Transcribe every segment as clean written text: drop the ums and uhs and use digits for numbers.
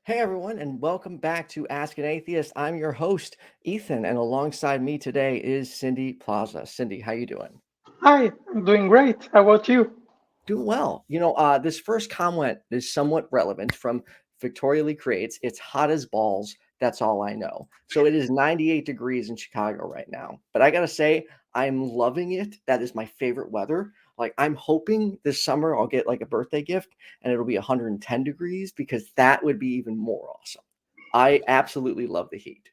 Hey everyone, and welcome back to Ask an Atheist. I'm your host, Ethan, and alongside me today is Cindy Plaza. Cindy, how you doing? Hi, I'm doing great. How about you? Doing well. This first comment is somewhat relevant from Victoria Lee Creates. It's hot as balls. That's all I know. So it is 98 degrees in Chicago right now. But I gotta say, I'm loving it. That is my favorite weather. Like I'm hoping this summer I'll get like a birthday gift and it'll be 110 degrees because that would be even more awesome. I absolutely love the heat.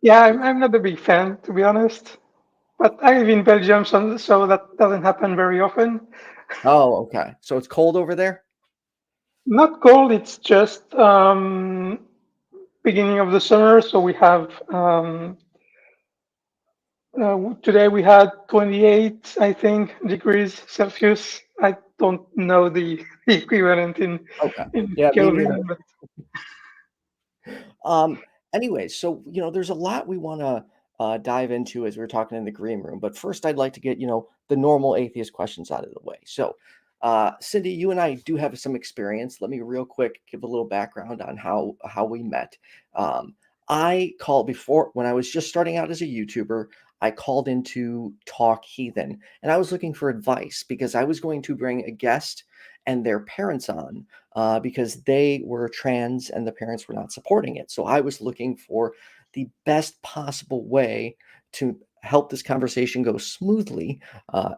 Yeah, I'm not a big fan, to be honest. But I live in Belgium, so that doesn't happen very often. Oh, okay. So it's cold over there? Not cold, it's just beginning of the summer. So we have today we had 28, I think, degrees Celsius. I don't know the, the equivalent Okay. in Yeah, me neither. Kelvin, but Um, anyways, so there's a lot we want to dive into as we were talking in the green room. But first, I'd like to get the normal atheist questions out of the way. So, Cindy, you and I do have some experience. Let me real quick give a little background on how we met. Um, I called before when I was just starting out as a YouTuber. I called into Talk Heathen, and I was looking for advice because I was going to bring a guest and their parents on because they were trans and the parents were not supporting it. So I was looking for the best possible way to help this conversation go smoothly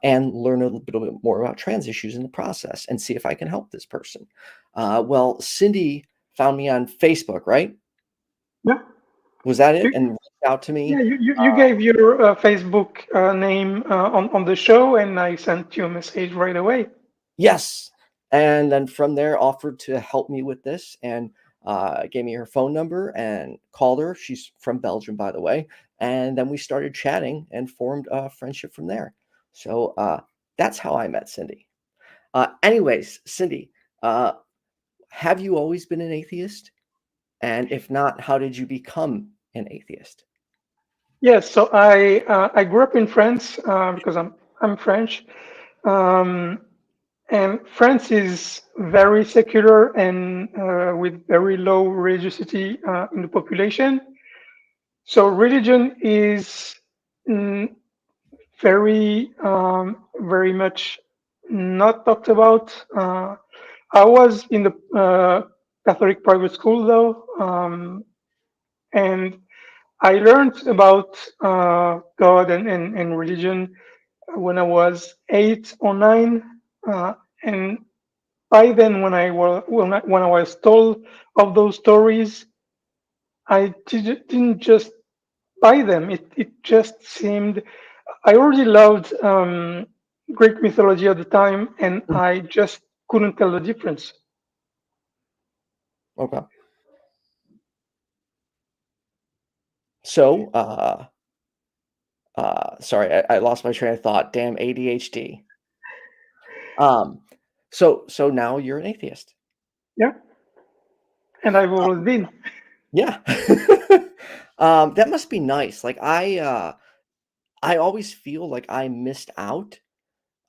and learn a little bit more about trans issues in the process and see if I can help this person. Well, Cindy found me on Facebook, right? yeah, Was that it? you, And reached out to yeah, me. you gave your Facebook name on the show, and I sent you a message right away. Yes. And then from there, offered to help me with this and gave me her phone number and called her. She's from Belgium, by the way. And then we started chatting and formed a friendship from there. So that's how I met Cindy. Anyways, Cindy, uh, have you always been an atheist? And if not, how did you become an atheist? Yes, so I grew up in France because I'm French, um, and France is very secular and with very low religiosity in the population. So religion is mm, very much not talked about. I was in the Catholic private school though, and I learned about God and religion when I was 8 or 9, and by then, when I was told of those stories, didn't just buy them. It just seemed I already loved Greek mythology at the time, and Mm. I just couldn't tell the difference. Okay. So, sorry, I lost my train of thought. Damn ADHD. Um, so now you're an atheist. Yeah, and I've always been. Yeah. That must be nice. Like I always feel like I missed out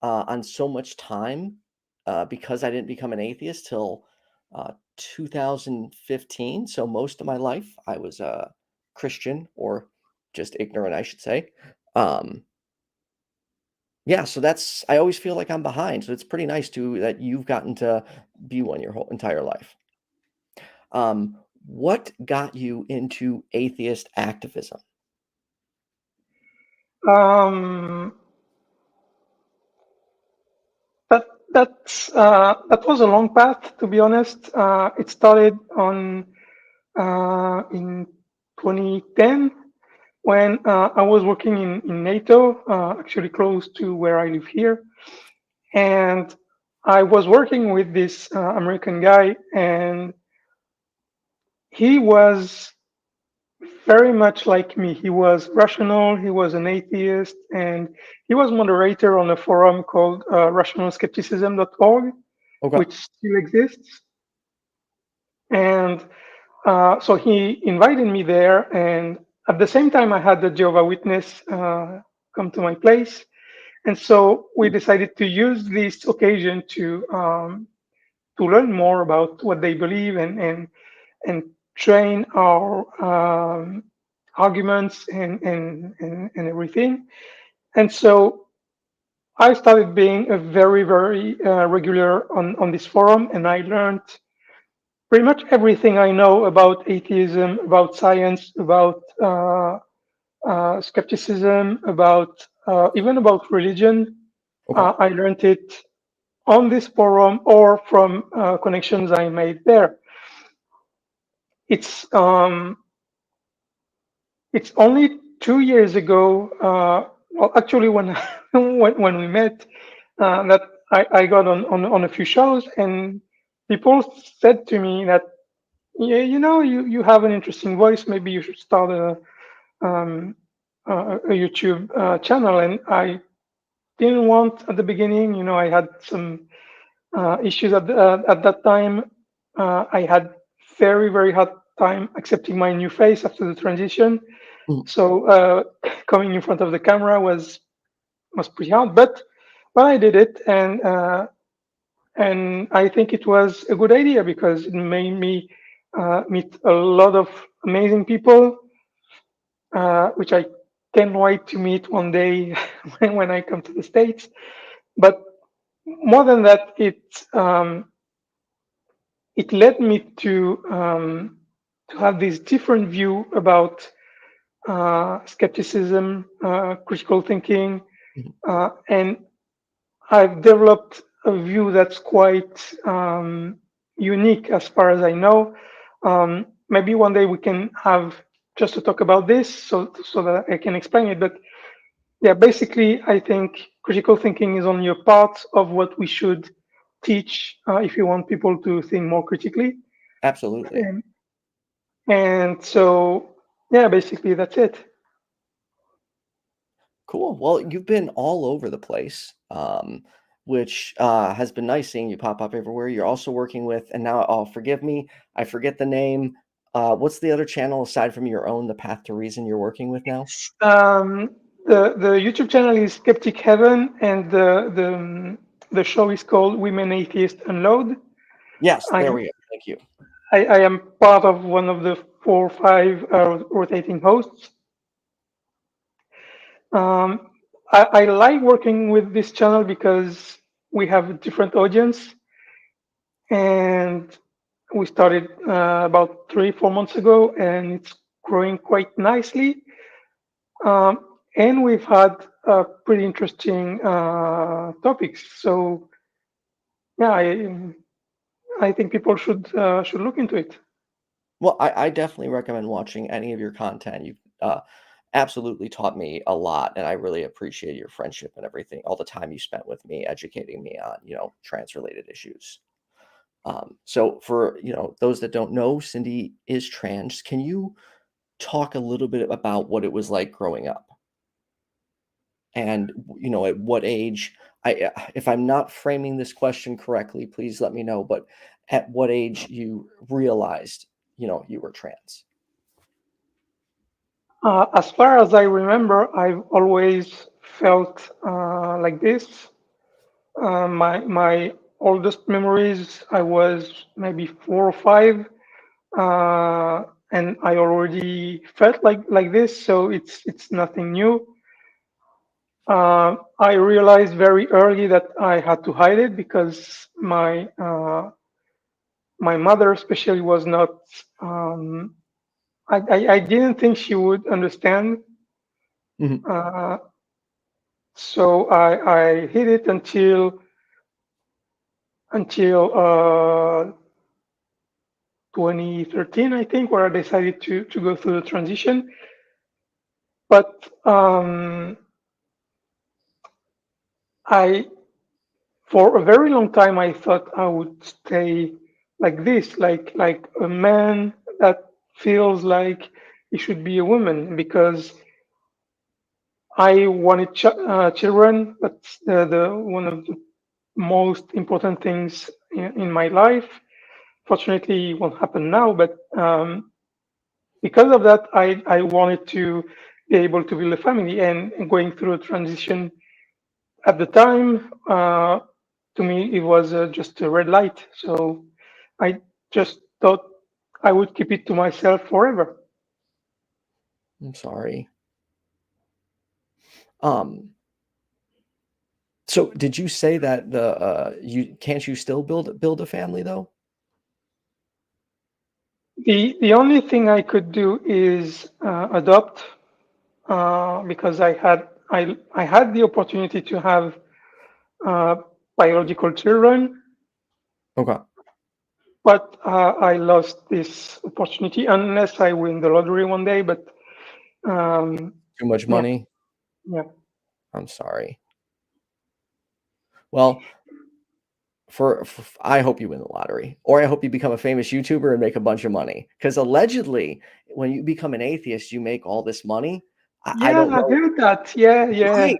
on so much time because I didn't become an atheist till 2015. So most of my life I was a Christian or just ignorant, I should say. Um, yeah, so that's I always feel like I'm behind. So it's pretty nice to that you've gotten to be one your whole entire life. What got you into atheist activism? Um, that that was a long path, to be honest. It started on in 2010 when I was working in NATO, actually close to where I live here, and I was working with this American guy, and he was very much like me. He was rational, he was an atheist, and he was moderator on a forum called rationalskepticism.org, Okay. which still exists. And so he invited me there, and at the same time, I had the Jehovah Witness come to my place, and so we decided to use this occasion to learn more about what they believe and and train our arguments and everything. And so I started being a very regular on this forum, and I learned pretty much everything I know about atheism, about science, about skepticism, about even about religion. Okay. I learned it on this forum or from connections I made there. It's um, it's only 2 years ago. Well, actually, when when we met, that I got on a few shows, and people said to me that, yeah, you have an interesting voice. Maybe you should start a YouTube channel. And I didn't want at the beginning. I had some issues at that time. I had very hard time accepting my new face after the transition. Mhm. So coming in front of the camera was pretty hard, but I did it, and I think it was a good idea because it made me meet a lot of amazing people, which I can't wait to meet one day when I come to the States. But more than that, it led me to have this different view about skepticism, critical thinking, Mhm. and I've developed a view that's quite unique as far as I know. Maybe one day we can have just to talk about this so that I can explain it. But yeah, basically, I think critical thinking is only a part of what we should teach if you want people to think more critically. Absolutely. And, and so, yeah, basically, that's it. Cool. Well, you've been all over the place, which has been nice seeing you pop up everywhere. You're also working with, and now, oh, forgive me, I forget the name. What's the other channel aside from your own, The Path to Reason, you're working with now? The YouTube channel is Skeptic Heaven, and the show is called Women Atheist Unload. Yes, I, there we go. Thank you. I am part of one of the 4 or 5 rotating hosts. Um, I like working with this channel because we have a different audience, and we started about 3 or 4 months ago, and it's growing quite nicely. Um, and we've had pretty interesting topics. So yeah, I think people should look into it. Well, I definitely recommend watching any of your content. You've absolutely taught me a lot, and I really appreciate your friendship and everything, all the time you spent with me, educating me on, trans-related issues. So for, those that don't know, Cindy is trans. Can you talk a little bit about what it was like growing up? And, at what age, if I'm not framing this question correctly, please let me know, but at what age you realized, you were trans? As far as I remember, I've always felt like this. My oldest memories, I was maybe 4 or 5, and I already felt like this. So it's nothing new. I realized very early that I had to hide it because my mother, especially, was not. Um, I didn't think she would understand. Mhm. Uh, so I hid it until 2013, I think, where I decided to go through the transition. But I, for a very long time, I thought I would stay like this, like a man that feels like he should be a woman, because I wanted children. That's the one of the most important things in my life. Fortunately, it won't happen now, but because of that, I wanted to be able to build a family. And going through a transition at the time, to me, it was just a red light. So I just thought I would keep it to myself forever. I'm sorry. So did you say that can't you still build a family though? The only thing I could do is adopt, because I had the opportunity to have uh, biological children, Okay. but I lost this opportunity unless I win the lottery one day. But Too much yeah, money? yeah, I'm sorry. Well, I hope you win the lottery, or I hope you become a famous YouTuber and make a bunch of money. Because allegedly, when you become an atheist, you make all this money. I yeah. don't I know. heard that. Yeah, yeah. Right.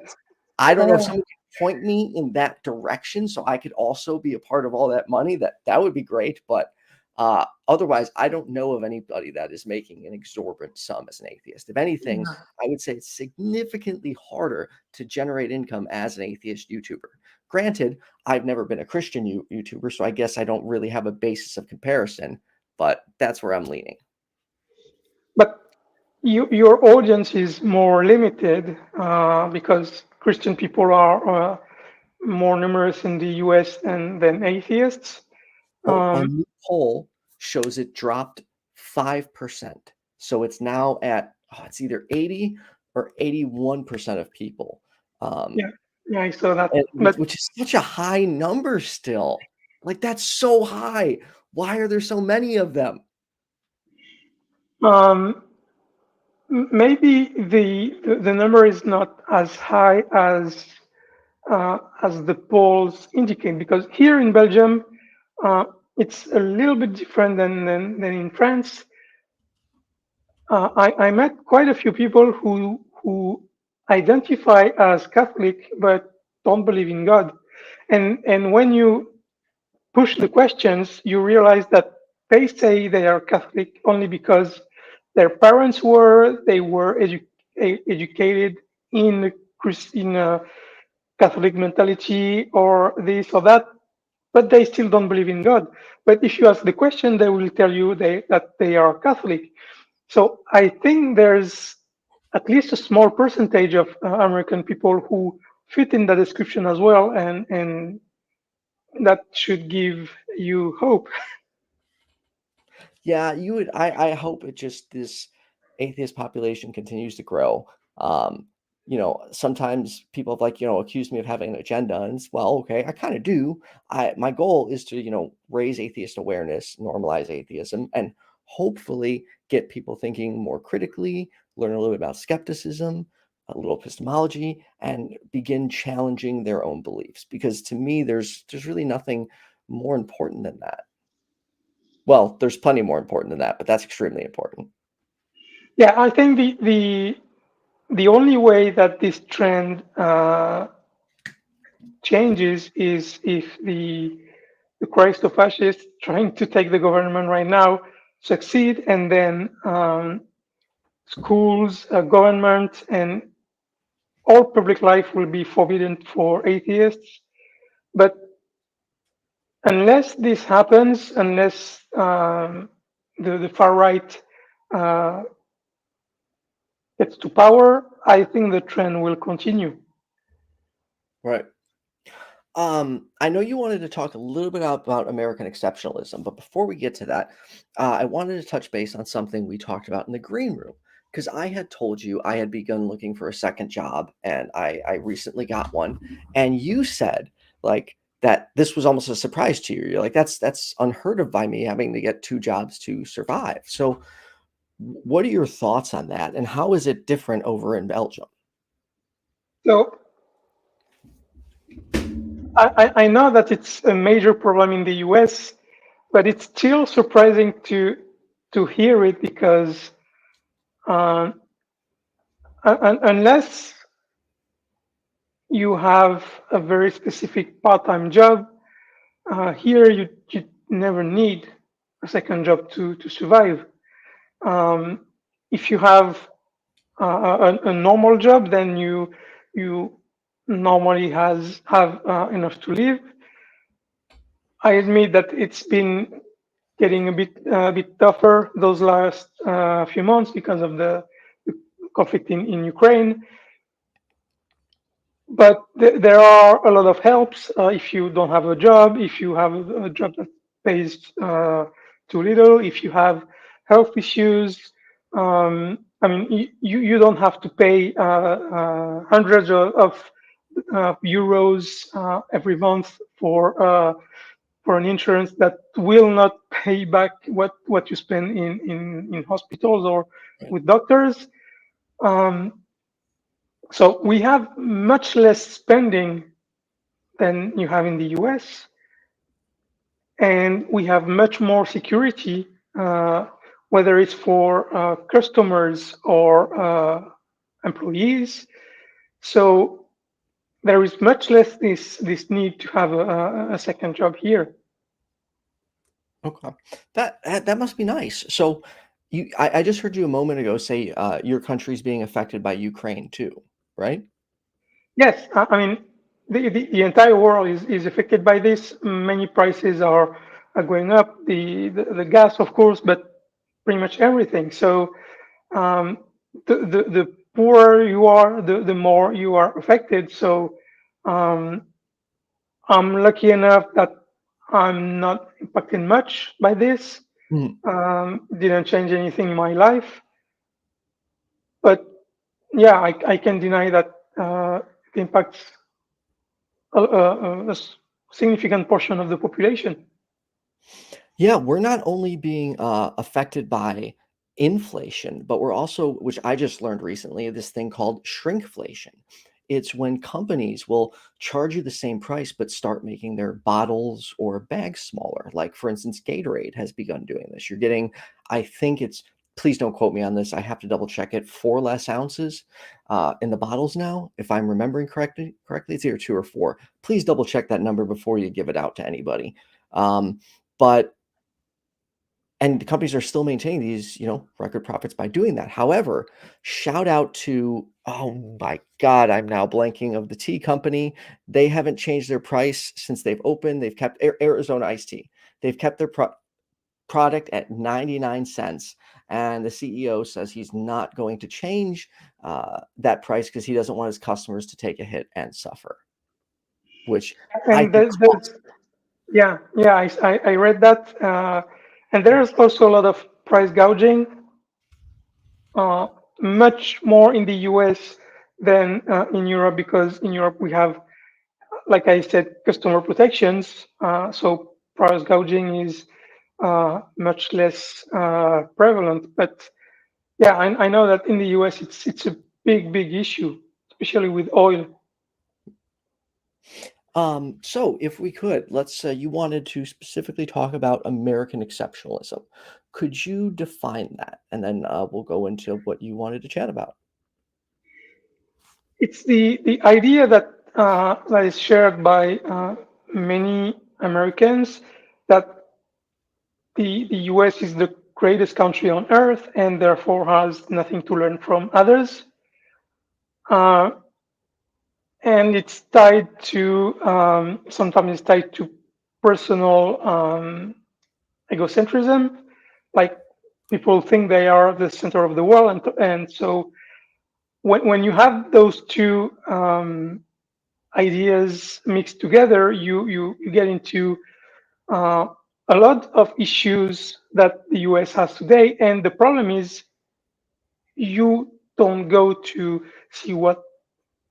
I don't know if Yeah. someone could point me in that direction so I could also be a part of all that money. That would be great. But otherwise, I don't know of anybody that is making an exorbitant sum as an atheist. If anything, I would say it's significantly harder to generate income as an atheist YouTuber. Granted, I've never been a Christian YouTuber, so I guess I don't really have a basis of comparison, but that's where I'm leaning. But your audience is more limited because Christian people are more numerous in the US than atheists. Oh, a new poll shows it dropped 5%. So it's now at it's either 80 or 81% of people. Yeah, yeah, I saw that. But Which is such a high number still. Like that's so high. Why are there so many of them? um, maybe the number is not as high as the polls indicate, because here in Belgium, it's a little bit different than in France. I met quite a few people who identify as Catholic but don't believe in God, and when you push the questions, you realize that they say they are Catholic only because their parents they were educated in in a Catholic mentality or this or that, but they still don't believe in God. But if you ask the question, they will tell you that they are Catholic. So I think there's at least a small percentage of American people who fit in the description as well, and that should give you hope. Yeah, you would. I hope it just this atheist population continues to grow. Sometimes people have accused me of having an agenda, and well, okay, I kind of do. My goal is to raise atheist awareness, normalize atheism, and hopefully get people thinking more critically, learn a little bit about skepticism, a little epistemology, and begin challenging their own beliefs. Because to me, there's really nothing more important than that. Well, there's plenty more important than that, but that's extremely important. Yeah, I think the only way that this trend changes is if the Christo-fascists trying to take the government right now succeed, and then schools, government, and all public life will be forbidden for atheists. But unless this happens, unless the far right uh, gets to power, I think the trend will continue. Right. I know you wanted to talk a little bit about American exceptionalism, but before we get to that, I wanted to touch base on something we talked about in the green room because I had told you I had begun looking for a second job, and I recently got one, and you said like that this was almost a surprise to you. You're like that's unheard of by me having to get two jobs to survive. So, what are your thoughts on that, and how is it different over in Belgium? So I know that it's a major problem in the US, but it's still surprising to hear it because um, unless you have a very specific part-time job, here you never need a second job to survive. Um, if you have a normal job, then you normally have enough to live. I admit that getting a bit tougher those last few months because of the conflict in Ukraine. But there are a lot of helps if you don't have a job, if you have a job that pays too little, if you have health issues. I mean, you don't have to pay hundreds of euros every month for an insurance that will not pay back what you spend in hospitals or Right. with doctors. So we have much less spending than you have in the US, and we have much more security, whether it's for customers or employees. So there is much less this need to have a second job here. Okay. That must be nice. So I just heard you a moment ago say your country's being affected by Ukraine too, right? Yes, I mean the entire world is affected by this. Many prices are going up. The gas, of course, but pretty much everything. So um, the poorer you are, the more you are affected. So um, I'm lucky enough that I'm not impacted much by this. Mhm. Didn't change anything in my life, but yeah, I can deny that it impacts a significant portion of the population. Yeah, we're not only being affected by inflation, but we're also, which I just learned recently, this thing called shrinkflation. It's when companies will charge you the same price, but start making their bottles or bags smaller. Like, for instance, Gatorade has begun doing this. You're getting, I think it's, please don't quote me on this. I have to double check it. 4 less ounces in the bottles now, if I'm remembering correctly. It's either 2 or 4. Please double check that number before you give it out to anybody. But and the companies are still maintaining these, record profits by doing that. However, shout out to, oh my God, I'm now blanking of the tea company. They haven't changed their price since they've opened. They've kept Arizona iced tea. They've kept their product at 99 cents. And the CEO says he's not going to change that price because he doesn't want his customers to take a hit and suffer, which I And think is there's, awesome. yeah, I read that. And there's also a lot of price gouging, uh, much more in the US than in Europe, because in Europe we have, like I said, customer protections. So price gouging is much less prevalent. But yeah, I know that in the US it's a big issue, especially with oil. So if we could, let's say you wanted to specifically talk about American exceptionalism. Could you define that? And then we'll go into what you wanted to chat about. It's the idea that is shared by many Americans that the US is the greatest country on earth and therefore has nothing to learn from others. Uh, and it's tied to, sometimes it's tied to personal egocentrism, like people think they are the center of the world. And so when you have those two ideas mixed together, you get into uh, a lot of issues that the US has today. And the problem is you don't go to see what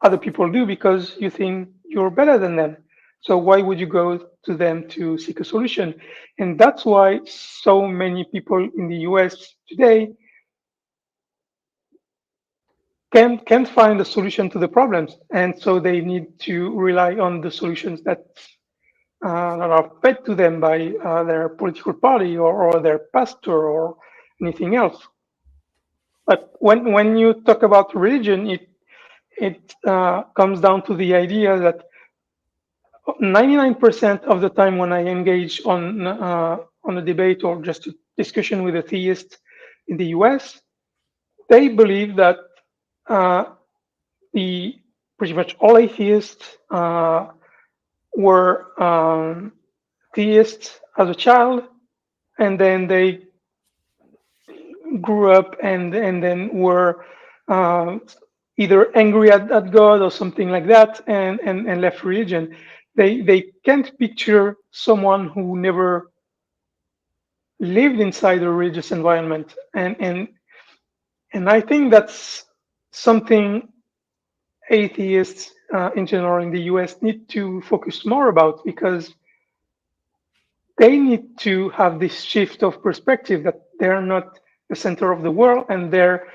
other people do because you think you're better than them. So why would you go to them to seek a solution? And that's why so many people in the US today can't find a solution to the problems. And so they need to rely on the solutions that are fed to them by their political party or their pastor or anything else. But when you talk about religion, it comes down to the idea that 99% of the time when I engage on a debate or just a discussion with atheists in the US, they believe that uh, the pretty much all atheists were theists as a child, and then they grew up and then were uh, either angry at God or something like that, and left religion. They can't picture someone who never lived inside a religious environment, and I think that's something atheists in general in the US need to focus more about, because they need to have this shift of perspective that they're not the center of the world, and their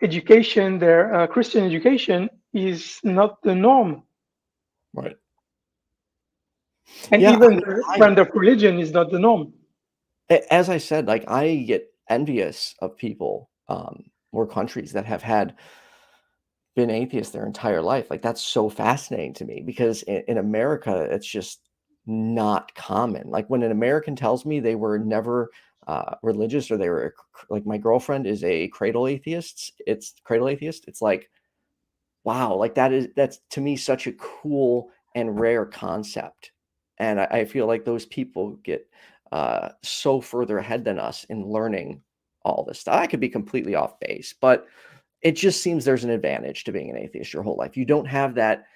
education, their Christian education, is not the norm, Right. and Yeah, I even mean, their brand of religion is not the norm. as I said, like I get envious of people or countries that have had been atheists their entire life. Like that's so fascinating to me because in America, it's just not common. Like when an American tells me they were never religious or they were like my girlfriend is a cradle atheist. It's cradle atheist. It's like, wow, like that's to me such a cool and rare concept. And I feel like those people get so further ahead than us in learning all this stuff. I could be completely off base, but it just seems there's an advantage to being an atheist your whole life. You don't have that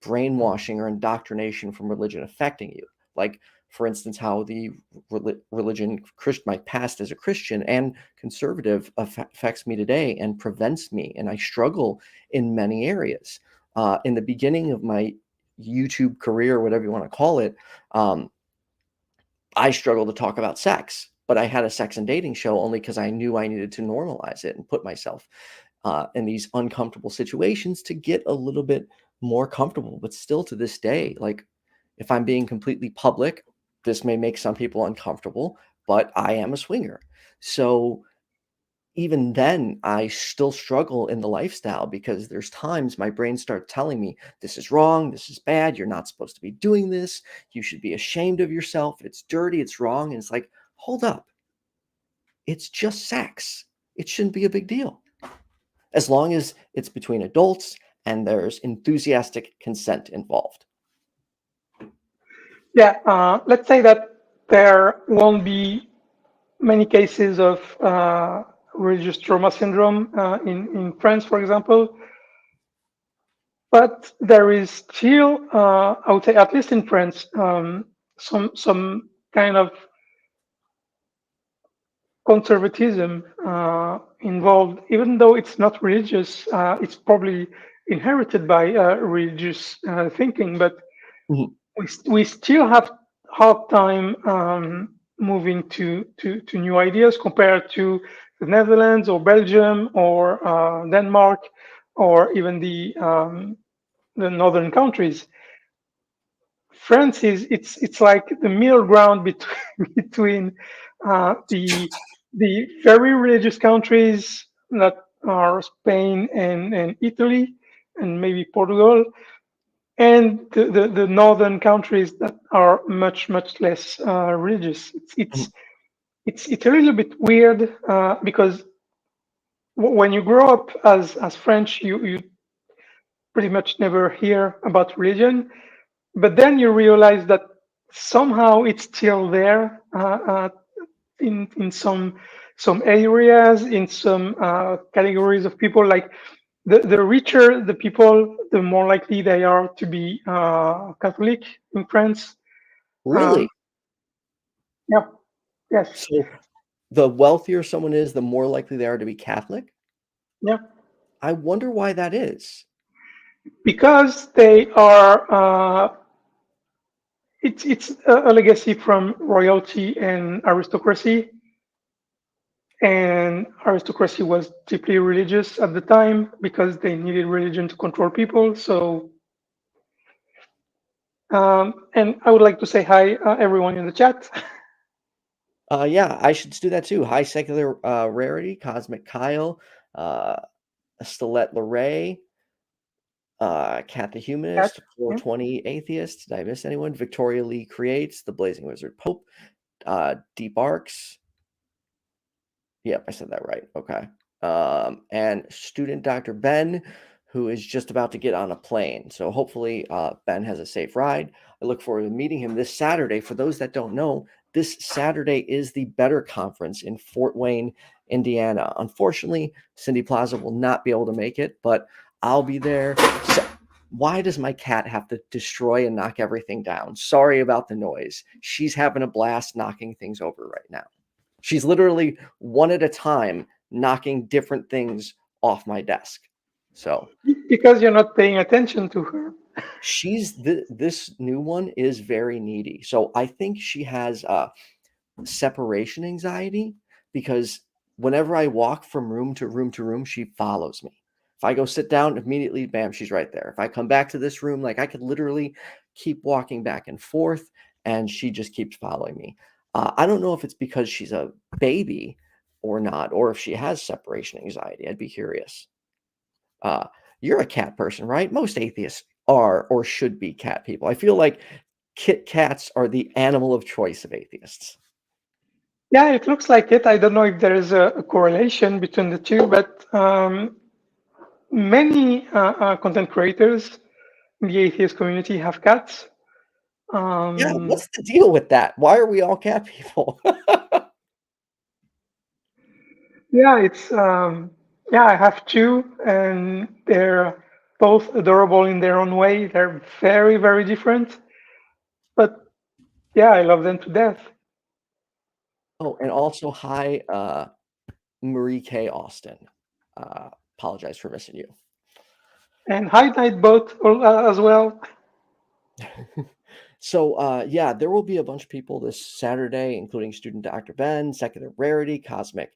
brainwashing or indoctrination from religion affecting you. Like, for instance, how the religion, my past as a Christian and conservative affects me today and prevents me. And I struggle in many areas. In the beginning of my YouTube career, whatever you want to call it, I struggled to talk about sex, but I had a sex and dating show only because I knew I needed to normalize it and put myself in these uncomfortable situations to get a little bit more comfortable. But still to this day, like if I'm being completely public, this may make some people uncomfortable, but I am a swinger. So even then, I still struggle in the lifestyle because there's times my brain starts telling me this is wrong, this is bad, you're not supposed to be doing this, you should be ashamed of yourself, it's dirty, it's wrong. And it's like, hold up, it's just sex. It shouldn't be a big deal as long as it's between adults and there's enthusiastic consent involved. Yeah, let's say that there won't be many cases of religious trauma syndrome in France, for example, but there is still, I would say, at least in France, some kind of conservatism involved, even though it's not religious. It's probably inherited by religious thinking, but Mhm. we still have hard time moving to new ideas compared to the Netherlands or Belgium or Denmark or even the northern countries. France is it's like the middle ground between between the very religious countries that are Spain and Italy and maybe Portugal, and the northern countries that are much less religious. Mhm. It's a little bit weird because when you grow up as French, you pretty much never hear about religion, but then you realize that somehow it's still there in some areas, in some categories of people. Like the richer the people, the more likely they are to be Catholic in France. Really? Um, yeah, yes, So the wealthier someone is, the more likely they are to be Catholic? yeah, I wonder why that is. because they are. It's a legacy from royalty and aristocracy, and aristocracy was deeply religious at the time because they needed religion to control people. So, and I would like to say hi, everyone in the chat. Yeah, I should do that too. High secular rarity, cosmic Kyle, uh, Stilette Leray, Cat the Cat, Humanist, yeah. 420 Atheist. Did I miss anyone? Victoria Lee Creates, The Blazing Wizard Pope, Deep Arcs. Yep, I said that right. Okay. And student Dr. Ben, who is just about to get on a plane. So hopefully Ben has a safe ride. I look forward to meeting him this Saturday. For those that don't know, this Saturday is the Better Conference in Fort Wayne, Indiana. Unfortunately, Cindy Plaza will not be able to make it, but I'll be there. So, why does my cat have to destroy and knock everything down? Sorry about the noise. She's having a blast knocking things over right now. She's literally one at a time knocking different things off my desk. So Because you're not paying attention to her. this new one is very needy. So I think she has separation anxiety, because whenever I walk from room to room to room, she follows me. If I go sit down, immediately, bam, she's right there. If I come back to this room, like I could literally keep walking back and forth, and she just keeps following me. I don't know if it's because she's a baby or not, or if she has separation anxiety. I'd be curious. You're a cat person, right? Most atheists are or should be cat people. I feel like cats are the animal of choice of atheists. Yeah, it looks like it. I don't know if there is a correlation between the two, but many content creators in the atheist community have cats. Yeah, what's the deal with that? Why are we all cat people? Yeah, it's yeah, I have two, and they're both adorable in their own way. They're very, very different, but yeah, I love them to death. Oh, and also hi, Marie K. Austin. Apologize for missing you. And hi, Nightbot as well. So yeah, there will be a bunch of people this Saturday, including student Dr. Ben, secular Rarity, Cosmic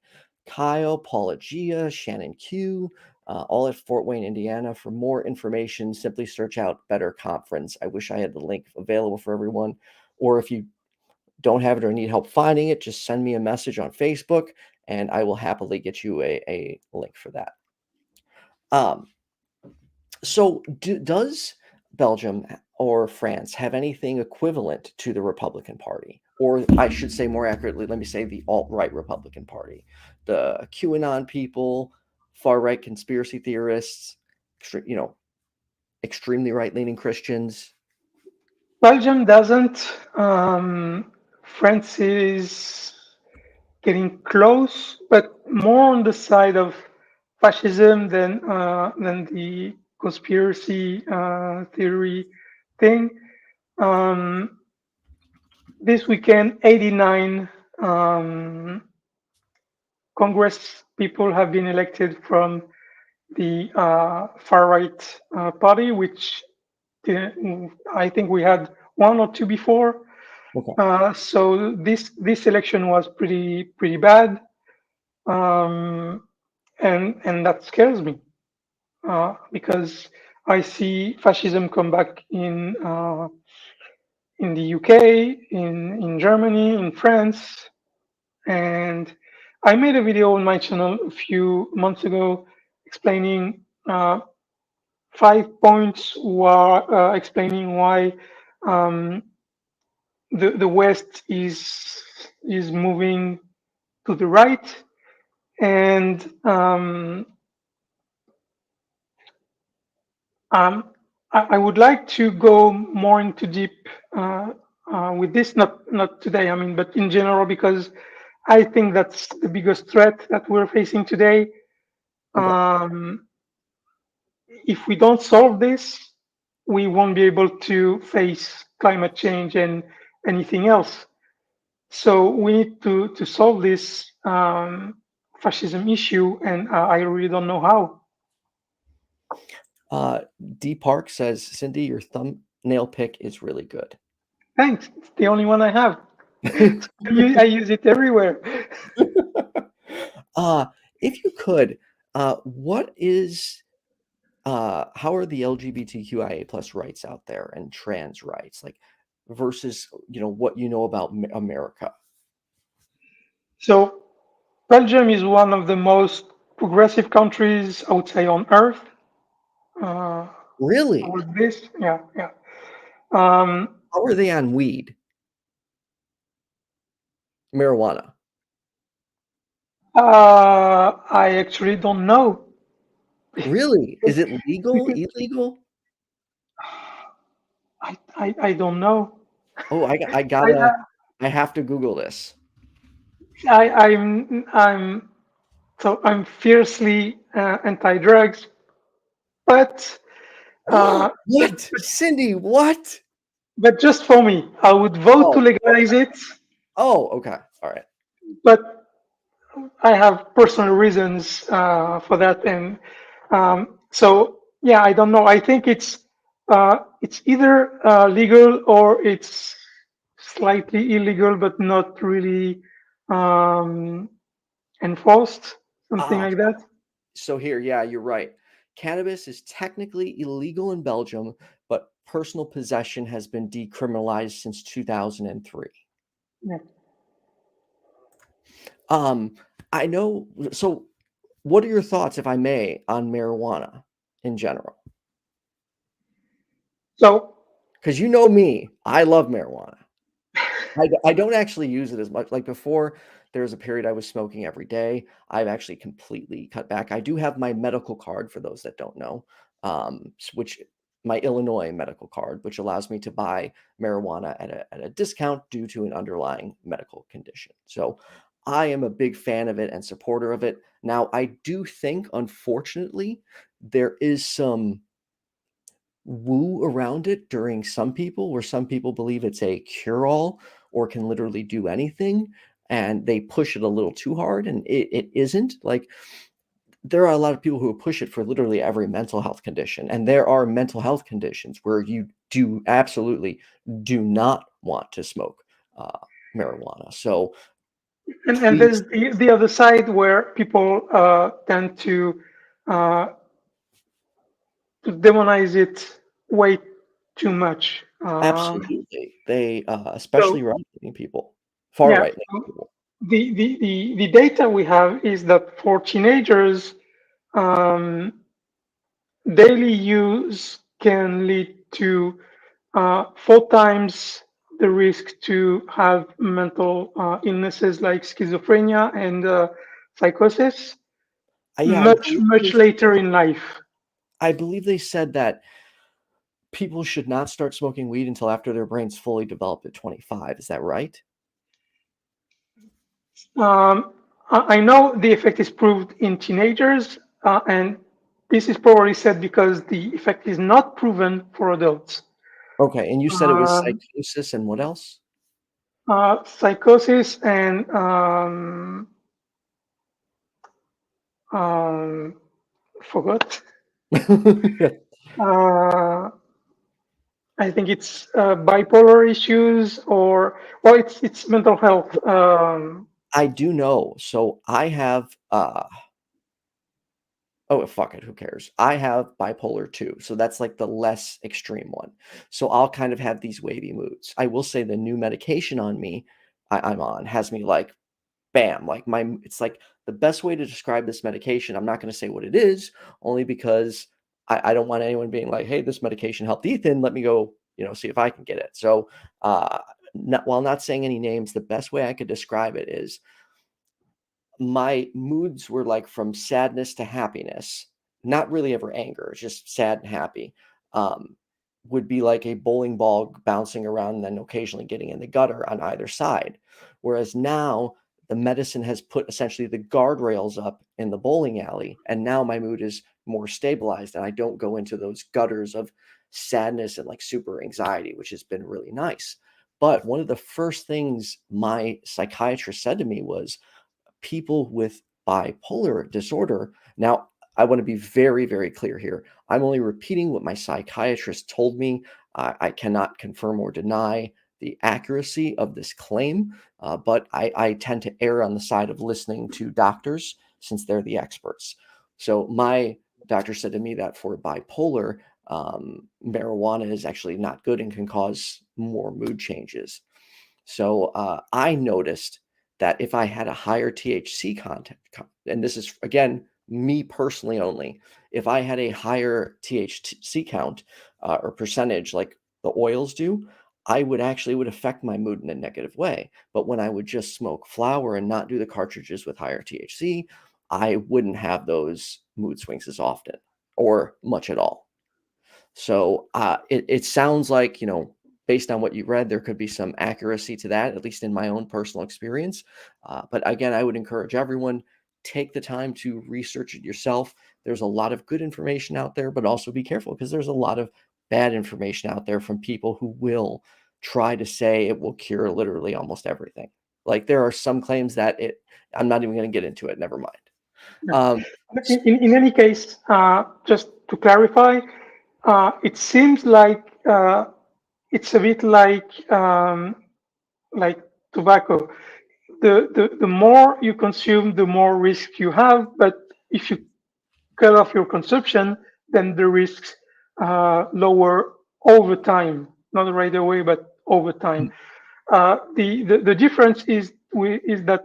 Kyle, Paula Gia, Shannon Q, all at Fort Wayne, Indiana. For more information, simply search out Better Conference. I wish I had the link available for everyone. Or if you don't have it or need help finding it, just send me a message on Facebook and I will happily get you a link for that. So does Belgium or France have anything equivalent to the Republican Party? Or I should say more accurately, let me say the alt-right Republican Party. The QAnon people, far-right conspiracy theorists, extremely right-leaning Christians. Belgium doesn't. France is getting close, but more on the side of fascism than the conspiracy theory thing. This weekend, 89 Congress people have been elected from the far right party, which I think we had one or two before. Okay. So this election was pretty bad, and that scares me because I see fascism come back in the UK, in Germany, in France, and I made a video on my channel a few months ago explaining 5 points explaining why the West is moving to the right, and I would like to go more into deep with this, not today, I mean, but in general, because I think that's the biggest threat that we're facing today. Okay. If we don't solve this, we won't be able to face climate change and anything else. So we need to solve this fascism issue, and I really don't know how. D Park says, Cindy, your thumbnail pick is really good. Thanks. It's the only one I have. I use it everywhere. If you could, what is how are the LGBTQIA plus rights out there and trans rights, like versus what you know about America? So Belgium is one of the most progressive countries, I would say, on earth. Really? With this, yeah, yeah. Um, How are they on weed? Marijuana? I actually don't know. Really? Is it legal? Because Illegal? I don't know. Oh, I I, gotta. I have to Google this. I'm fiercely anti-drugs, but uh, What? Cindy, what? but just for me, I would vote to Oh, legalize okay. it. Oh, okay. All right. But I have personal reasons for that, and so yeah, I don't know. I think it's either legal or it's slightly illegal, but not really um, enforced, something Ah, like that. so here, yeah, you're right. Cannabis is technically illegal in Belgium, but personal possession has been decriminalized since 2003. Yeah. Um, I know. So, what are your thoughts, if I may, on marijuana in general? So Because you know me, I love marijuana. I don't actually use it as much. Like before, there was a period I was smoking every day. I've actually completely cut back. I do have my medical card for those that don't know, which my Illinois medical card, which allows me to buy marijuana at a discount due to an underlying medical condition. So I am a big fan of it and supporter of it. Now, I do think, unfortunately, there is some woo around it during some people, where some people believe it's a cure-all or can literally do anything, and they push it a little too hard, and it isn't. Like, there are a lot of people who push it for literally every mental health condition, and there are mental health conditions where you do absolutely do not want to smoke uh, marijuana. So and please, there's the other side where people tend uh, to demonize it way too much. absolutely, they especially So right-wing people, far yeah, right-wing people. the data we have is that for teenagers, um, daily use can lead to 4 times the risk to have mental illnesses like schizophrenia and psychosis Yeah, much later in life. I believe they said that people should not start smoking weed until after their brain's fully developed at 25. Is that right? I know the effect is proved in teenagers, and this is probably said because the effect is not proven for adults. Okay, and you said it was Um, psychosis and what else? Psychosis and forgot. Uh, I think it's bipolar issues or well, it's mental health. I do know. So I have oh fuck it, who cares? I have bipolar 2. So that's like the less extreme one. So I'll kind of have these wavy moods. I will say the new medication on me I'm on has me like bam, like it's like the best way to describe this medication. I'm not going to say what it is, only because I don't want anyone being like, hey, this medication helped Ethan. Let me go, see if I can get it. So, while not saying any names, the best way I could describe it is my moods were like from sadness to happiness, not really ever anger, just sad and happy. Um, would be like a bowling ball bouncing around and then occasionally getting in the gutter on either side. Whereas now the medicine has put essentially the guardrails up in the bowling alley, and now my mood is more stabilized and I don't go into those gutters of sadness and like super anxiety, which has been really nice. But one of the first things my psychiatrist said to me was, people with bipolar disorder. Now, I want to be very, very clear here. I'm only repeating what my psychiatrist told me. I cannot confirm or deny the accuracy of this claim, but I tend to err on the side of listening to doctors since they're the experts. So, my doctor said to me that for bipolar, marijuana is actually not good and can cause more mood changes. So I noticed that if I had a higher THC content, and this is again me personally only, if I had a higher THC count or percentage like the oils do, I would affect my mood in a negative way. But when I would just smoke flower and not do the cartridges with higher THC, I wouldn't have those mood swings as often or much at all. So it sounds like, based on what you read, there could be some accuracy to that, at least in my own personal experience. But again, I would encourage everyone, take the time to research it yourself. There's a lot of good information out there, but also be careful because there's a lot of bad information out there from people who will try to say it will cure literally almost everything. Like there are some claims that I'm not even going to get into it. Never mind. Yeah. Um, In any case, just to clarify, it seems like it's a bit like tobacco. The more you consume, the more risk you have. But if you cut off your consumption, then the risks lower over time, not right away, but over time. The difference is that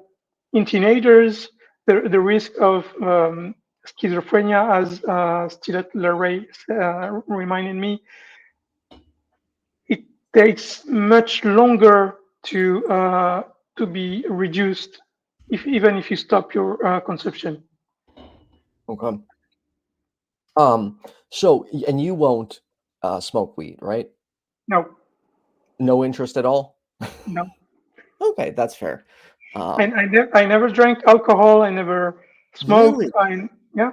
in teenagers, the risk of schizophrenia, as Stewart reminded me, it takes much longer to be reduced, even if you stop your consumption. okay. So, and you won't smoke weed, right? No, No interest at all? no. Okay, that's fair. And I never drank alcohol. I never smoked. Really? Yeah.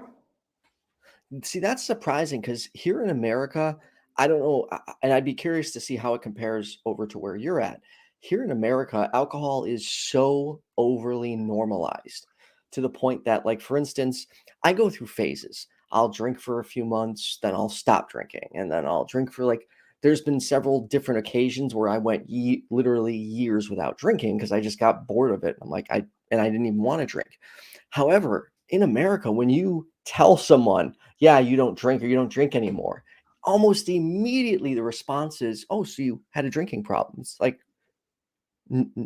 See, that's surprising because here in America, I don't know, and I'd be curious to see how it compares over to where you're at. Here in America, alcohol is so overly normalized to the point that, like, for instance, I go through phases. I'll drink for a few months, then I'll stop drinking, and then I'll drink for like, there's been several different occasions where I went literally years without drinking because I just got bored of it. I'm like, and I didn't even want to drink. However, in America, when you tell someone, yeah, you don't drink or you don't drink anymore, almost immediately the response is, oh, so you had a drinking problem. It's like,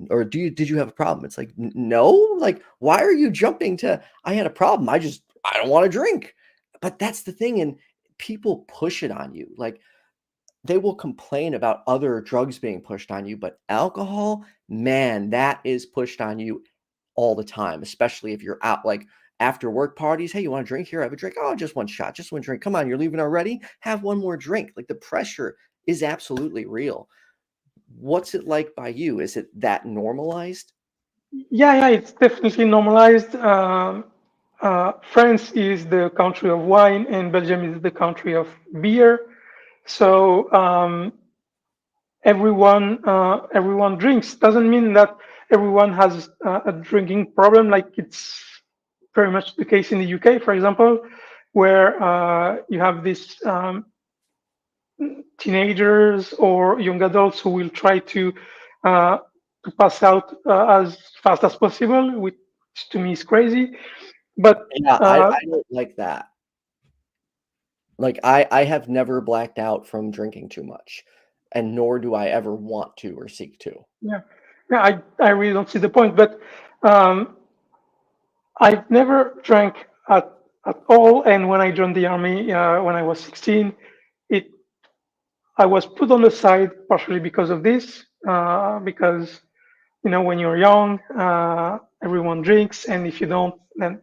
or did you have a problem? It's like, no, like, why are you jumping to, I had a problem. I don't want to drink. But that's the thing. And people push it on you. Like they will complain about other drugs being pushed on you, but alcohol, man, that is pushed on you all the time, especially if you're out like after work parties. Hey, you want to drink? Here, have a drink. Oh, just one shot, just one drink. Come on, you're leaving already. Have one more drink. Like the pressure is absolutely real. What's it like by you? Is it that normalized? Yeah, it's definitely normalized. France is the country of wine, and Belgium is the country of beer. So everyone drinks. Doesn't mean that everyone has a drinking problem, like it's very much the case in the UK, for example, where you have this teenagers or young adults who will try uh, to pass out as fast as possible, which to me is crazy. But Yeah, I don't like that. Like I have never blacked out from drinking too much, and nor do I ever want to or seek to. yeah, I really don't see the point. But um, I've never drank at all. And when I joined the army when I was 16, it I was put on the side partially because of this, because when you're young, everyone drinks, and if you don't, then.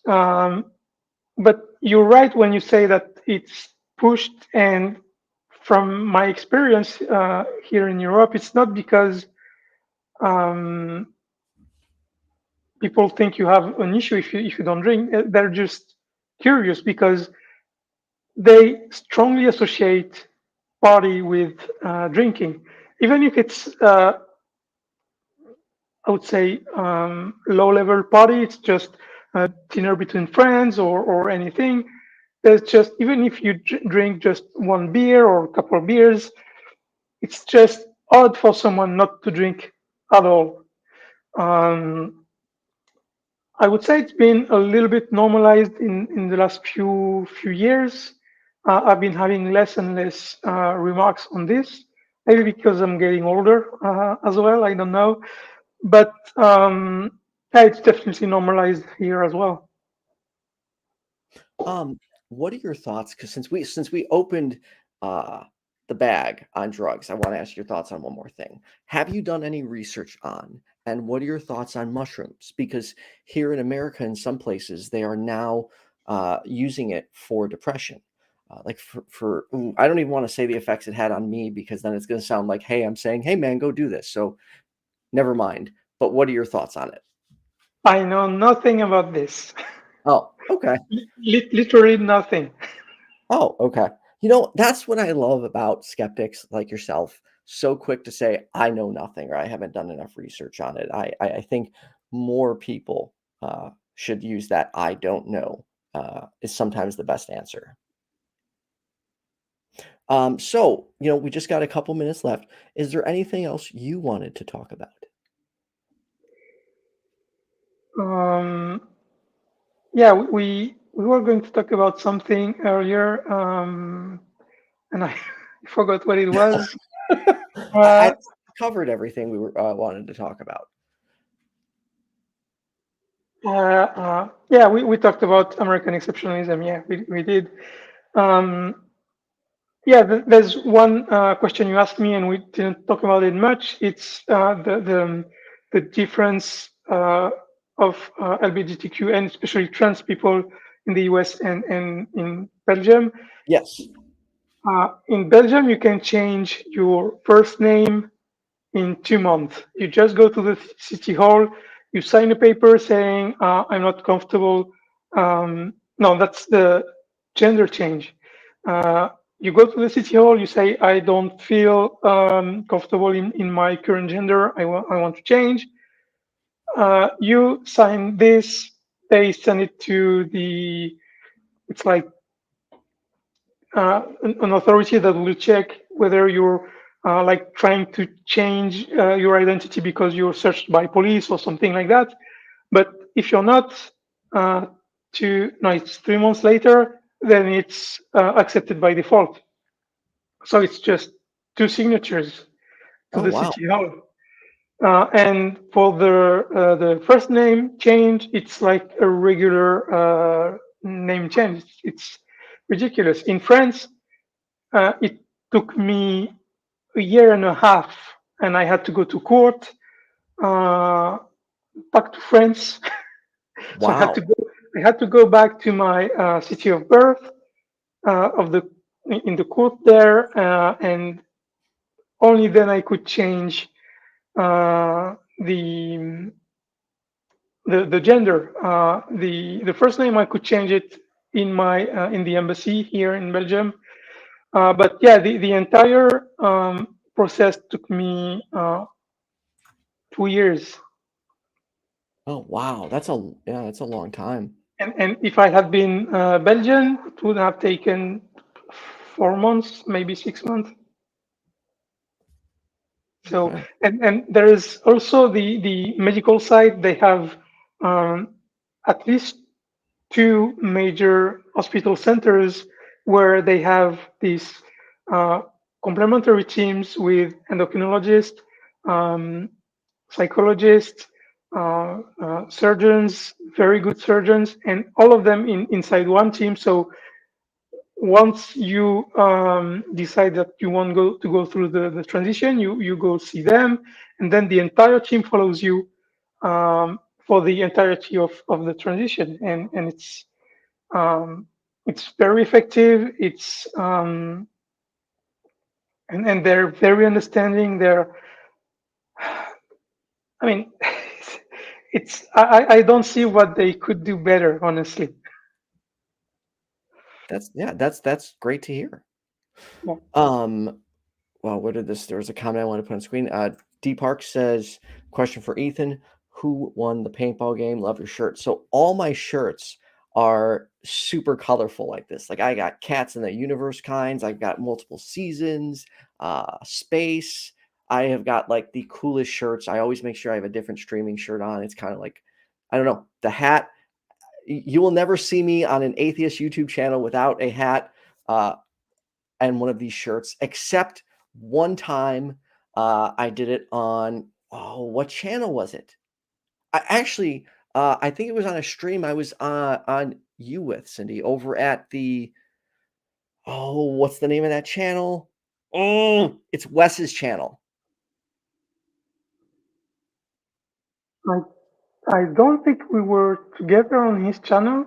Um, but you're right when you say that it's pushed. And from my experience here in Europe, it's not because um, people think you have an issue if you don't drink. They're just curious because they strongly associate party with drinking, even if it's I would say low-level party. It's just a dinner between friends or anything. There's just even if you drink just one beer or a couple of beers, it's just odd for someone not to drink at all. Um, I would say it's been a little bit normalized in the last few years. I've been having less and less remarks on this, maybe because I'm getting older as well. I don't know, but yeah, it's definitely normalized here as well. Um, what are your thoughts? Because since we opened uh the bag on drugs, I want to ask your thoughts on one more thing. Have you done any research on, and what are your thoughts on mushrooms? Because here in America, in some places, they are now using it for depression. like I don't even want to say the effects it had on me, because then it's going to sound like, hey, I'm saying, hey man, go do this. So never mind. But what are your thoughts on it? I know nothing about this. Oh, okay. Literally nothing. Oh, okay. That's what I love about skeptics like yourself. So quick to say, I know nothing, or I haven't done enough research on it. I think more people should use that I don't know is sometimes the best answer. So, we just got a couple minutes left. Is there anything else you wanted to talk about? Um, yeah, we were going to talk about something earlier, and I forgot what it was. I Uh, covered everything we were wanted to talk about. yeah, we talked about American exceptionalism. Yeah, we did. Um, yeah, there's one question you asked me, and we didn't talk about it much. It's the difference of LGBTQ and especially trans people in the US and in Belgium. Yes. In Belgium, you can change your first name in 2 months. You just go to the city hall, you sign a paper saying, I'm not comfortable. No, that's the gender change. You go to the city hall, you say, I don't feel comfortable in my current gender, I want to change. You sign this, they send it to it's like an authority that will check whether you're like trying to change your identity because you're searched by police or something like that. But if you're not, no, it's 3 months later, then it's accepted by default. So it's just two signatures to Oh, the wow. city hall. And for the first name change, it's like a regular name change. It's ridiculous. In France, it took me a year and a half, and I had to go to court, back to France. So Wow. I had to go back to my city of birth, of the in the court there, and only then I could change uh, the the gender. The first name I could change it in the embassy here in Belgium. But yeah, the entire process took me 2 years. Oh, wow. That's a long time. And if I had been Belgian, it would have taken 4 months, maybe 6 months. So, Okay. and there is also the medical side. They have at least two major hospital centers where they have these uh, complementary teams with endocrinologists, um, psychologists, surgeons, very good surgeons, and all of them inside one team. So once you decide that you want to go through the transition, you go see them, and then the entire team follows you for the entirety of the transition, and it's very effective. It's and they're very understanding. I mean, I don't see what they could do better, honestly. That's great to hear. Yeah. Um, well, there was a comment I want to put on screen. D Park says, question for Ethan, who won the paintball game? Love your shirt. So all my shirts are super colorful like this. Like I got cats in the universe kinds, I've got multiple seasons, space. I have got like the coolest shirts. I always make sure I have a different streaming shirt on. It's kind of like, I don't know, the hat. You will never see me on an atheist YouTube channel without a hat. And one of these shirts, except one time I did it on, oh, what channel was it? I think it was on a stream I was on you with, Cindy, over at what's the name of that channel? Oh, it's Wes's channel. I I don't think we were together on his channel.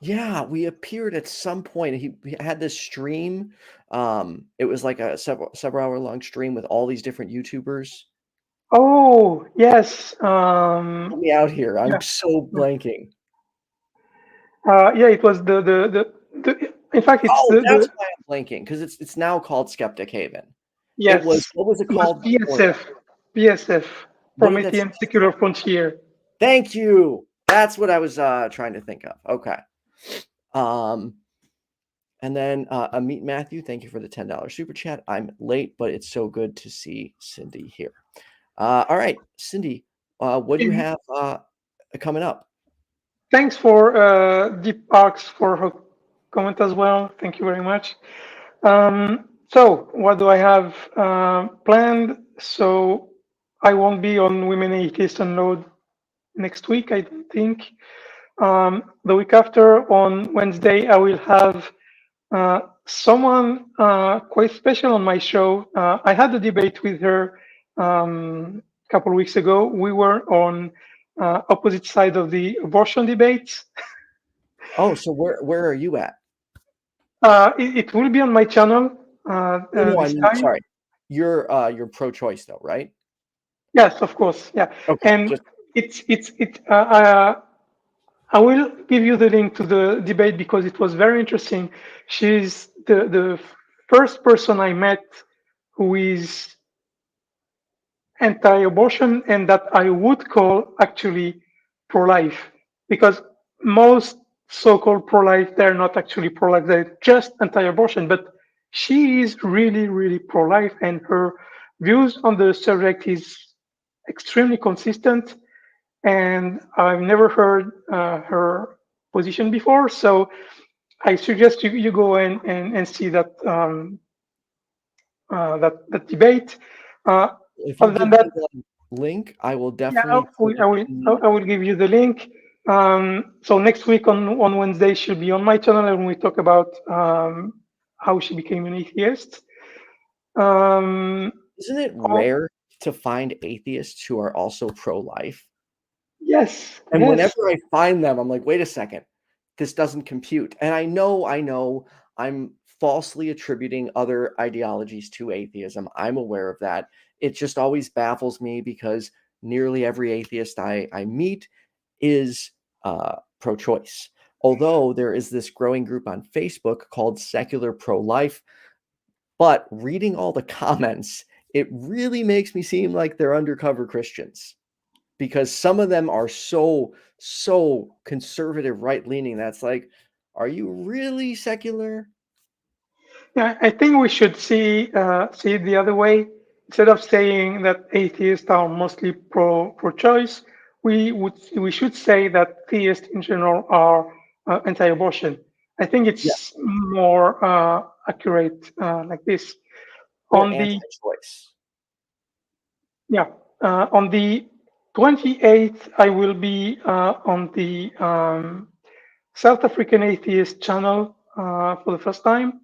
Yeah, we appeared at some point. He had this stream. It was like a several hour long stream with all these different YouTubers. Oh, yes. Help me out here. Yeah. I'm so blanking. Yeah, it was in fact, it's Oh, that's the why I'm blanking, because it's now called Skeptic Haven. It was, yes, what was it it was called before that? PSF, What did that Promethean stand Secular for? Frontier. Thank you. That's what I was trying to think of. Okay. Um, and then Ameet Mathew, thank you for the $10 super chat. I'm late, but it's so good to see Cindy here. All right, Cindy, what do you And have coming up? thanks for Deep Arcs for her comment as well. Thank you very much. So, what do I have planned? So, I won't be on Women Atheist Unload next week, I don't think. The week after, on Wednesday, I will have someone quite special on my show. I had a debate with her a couple of weeks ago. We were on opposite side of the abortion debates. Oh, so where are you at? It will be on my channel Oh no, I this mean, time. sorry. You're pro-choice though, right? Yes, of course. Yeah, Okay, and just it's it. I will give you the link to the debate because it was very interesting. She's the first person I met who is anti-abortion and that I would call actually pro-life, because most so-called pro-life, they're not actually pro-life, they're just anti-abortion. But she is really, really pro-life, and her views on the subject is extremely consistent. And I've never heard her position before, so I suggest you go and see that debate. Uh, if you Other than give that, me the link, I will yeah, definitely put it in. I will give you the link. So next week on Wednesday, she'll be on my channel and we talk about how she became an atheist. Um, Isn't it oh, rare to find atheists who are also pro-life? yes, And yes. whenever I find them, I'm like, wait a second, this doesn't compute. And I know I'm falsely attributing other ideologies to atheism. I'm aware of that. It just always baffles me because nearly every atheist I meet is pro-choice. Although there is this growing group on Facebook called Secular Pro-Life, but reading all the comments, it really makes me seem like they're undercover Christians because some of them are so conservative, right leaning. That's like, are you really secular? Yeah, I think we should see it the other way. Instead of saying that atheists are mostly pro-choice, we should say that theists in general are anti-abortion. I think Yeah, it's more accurate like this. or On the anti-choice. Yeah, on the 28th, I will be on the South African Atheist channel for the first time.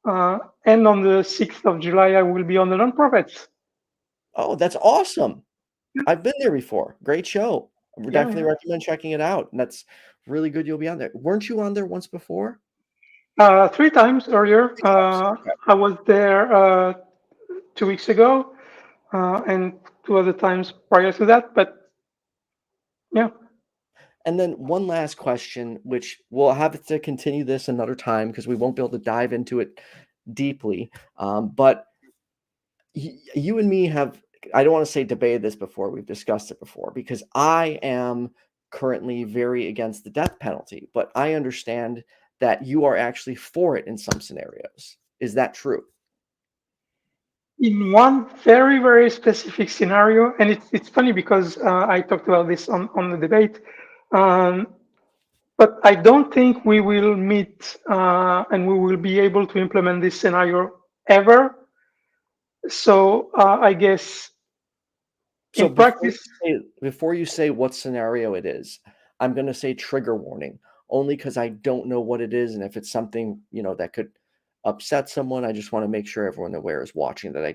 And on the 6th of July, I will be on the nonprofits. Oh, that's awesome. I've been there before. Great show. I would Yeah, definitely yeah. recommend checking it out. And that's really good you'll be on there. Weren't you on there once before? Three times earlier. Okay. I was there 2 weeks ago and two other times prior to that. But yeah, And then one last question, which we'll have to continue this another time because we won't be able to dive into it deeply. But you and me have, I don't want to say debated this before, we've discussed it before, because I am currently very against the death penalty, but I understand that you are actually for it in some scenarios. Is that true? in one very, very specific scenario, and it's funny because I talked about this on the debate. Um, But I don't think we will meet and we will be able to implement this scenario ever. So I guess So in practice, before you say what scenario it is, I'm going to say trigger warning, only because I don't know what it is, and if it's something that could upset someone, I just want to make sure everyone aware is watching that I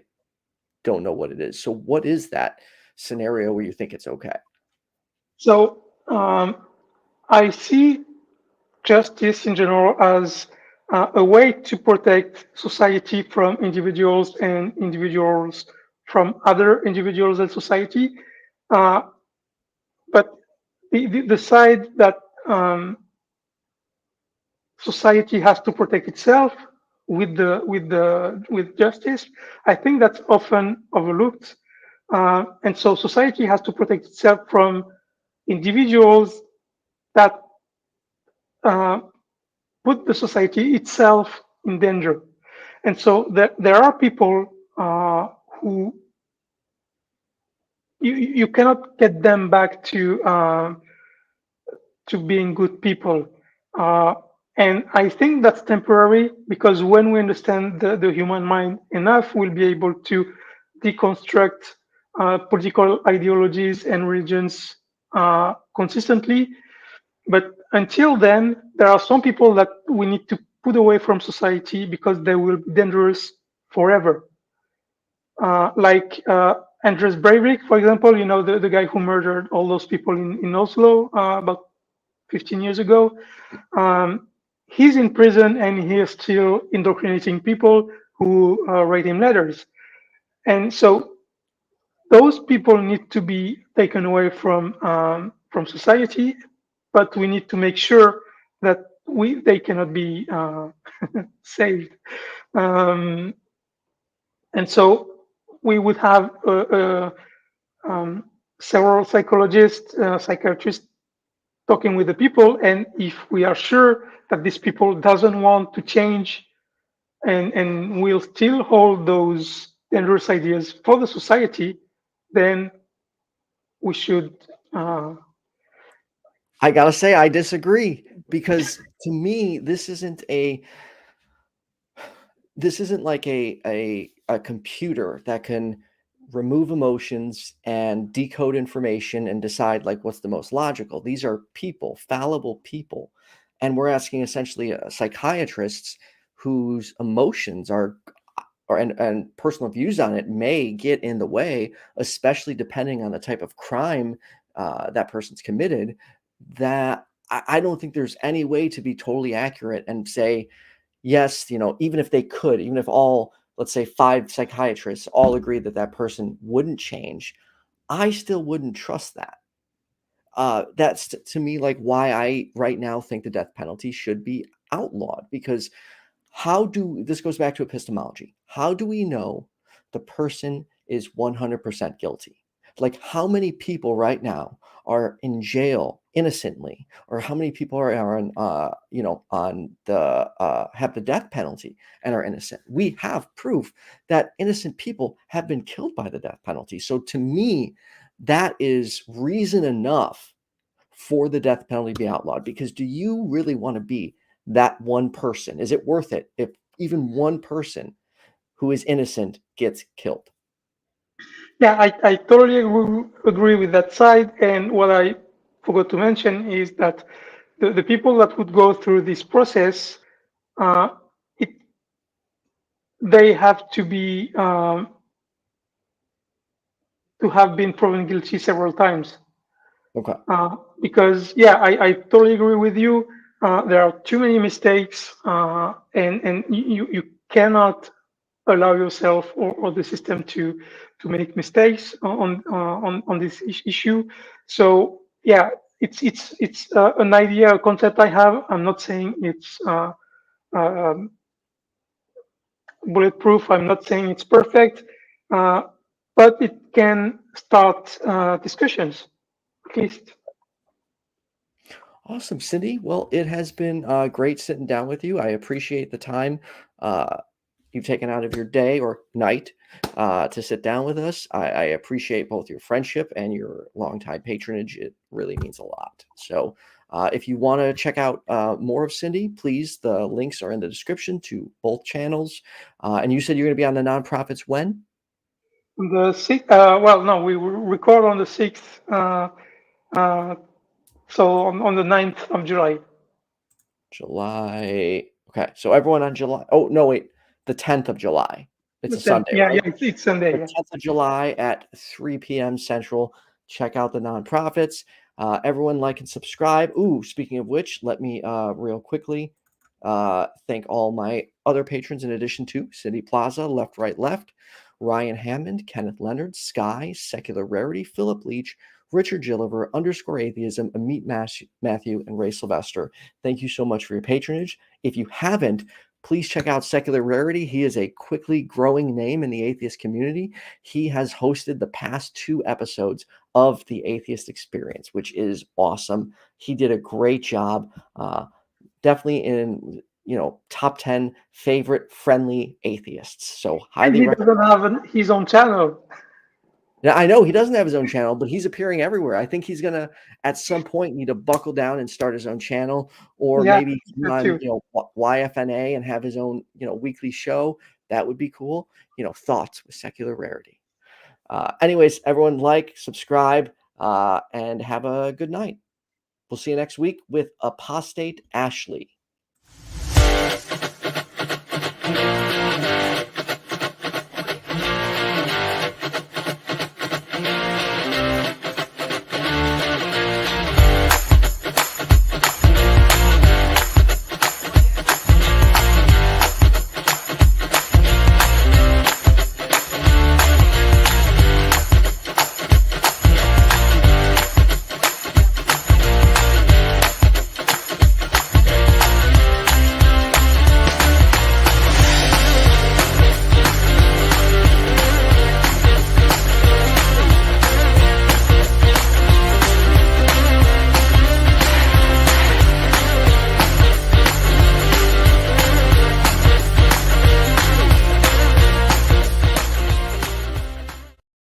don't know what it is. So what is that scenario where you think it's okay? so I see justice in general as a way to protect society from individuals and individuals from other individuals and society. Uh, but the side that society has to protect itself with justice, I think that's often overlooked. And so society has to protect itself from individuals that uh, put the society itself in danger. And so there are people who you cannot get them back to being good people. Uh, and I think that's temporary because when we understand the human mind enough, we'll be able to deconstruct political ideologies and religions consistently. But until then, there are some people that we need to put away from society because they will be dangerous forever. Like Andres Breivik, for example, you know, the guy who murdered all those people in Oslo about 15 years ago. He's in prison and he is still indoctrinating people who write him letters. And so those people need to be taken away from society, but we need to make sure that they cannot be saved. Um, and so we would have several psychologists, psychiatrists talking with the people, and if we are sure that these people doesn't want to change and will still hold those dangerous ideas for the society, then we should I gotta say, I disagree because to me, this isn't like a computer that can remove emotions and decode information and decide like what's the most logical. These are people, fallible people, and we're asking essentially psychiatrists whose emotions are and personal views on it may get in the way, especially depending on the type of crime that person's committed. That I don't think there's any way to be totally accurate and say yes, even if they could, even if all, let's say 5 psychiatrists all agree that that person wouldn't change, I still wouldn't trust that. That's to me like why I right now think the death penalty should be outlawed, because this goes back to epistemology. How do we know the person is 100% guilty? Like how many people right now are in jail innocently, or how many people are on on the have the death penalty and are innocent? We have proof that innocent people have been killed by the death penalty. So to me, that is reason enough for the death penalty to be outlawed, because do you really want to be that one person? Is it worth it if even one person who is innocent gets killed? yeah, I totally agree with that side. And what I forgot to mention is that the people that would go through this process, uh, it, they have to be to have been proven guilty several times. Okay. Because yeah, I totally agree with you. There are too many mistakes, and you cannot allow yourself or the system to make mistakes on this issue. So yeah, it's an idea, a concept I have. I'm not saying it's um, bulletproof. I'm not saying it's perfect, uh, but it can start discussions at least. Awesome, Cindy. Well, it has been great sitting down with you. I appreciate the time uh, you've taken out of your day or night to sit down with us. I appreciate both your friendship and your longtime patronage. It really means a lot. So, if you want to check out more of Cindy, please, the links are in the description to both channels. And you said you're going to be on the nonprofits when? The sixth, well, no, we record on the 6th, uh, so on the 9th of July. July. Okay, so everyone on July. Oh, no, wait. The 10th of July. It's The a 10th, Sunday, yeah, right? yeah, it's Sunday, The yeah. 10th of July at 3 p.m. Central. check out the nonprofits. Everyone like and subscribe. Ooh, speaking of which, let me real quickly thank all my other patrons in addition to City Plaza, Left, Right, Left, Ryan Hammond, Kenneth Leonard, Skye, Secular Rarity, Philip Leitch, Richard Gilliver, _Atheism, Ameet, Mathew, and Ray Sylvester. Thank you so much for your patronage. If you haven't, please check out Secular Rarity. He is a quickly growing name in the atheist community. He has hosted the past 2 episodes of the Atheist Experience, which is awesome. He did a great job. Definitely in top 10 favorite friendly atheists. So And highly he recommend. doesn't have his own channel. Now, I know he doesn't have his own channel, but he's appearing everywhere. I think he's gonna at some point need to buckle down and start his own channel, or Yeah, maybe that on too. YFNA and have his own weekly show. That would be cool. Thoughts with Secular Rarity. Anyways, everyone like, subscribe, and have a good night. We'll see you next week with Apostate Ashley.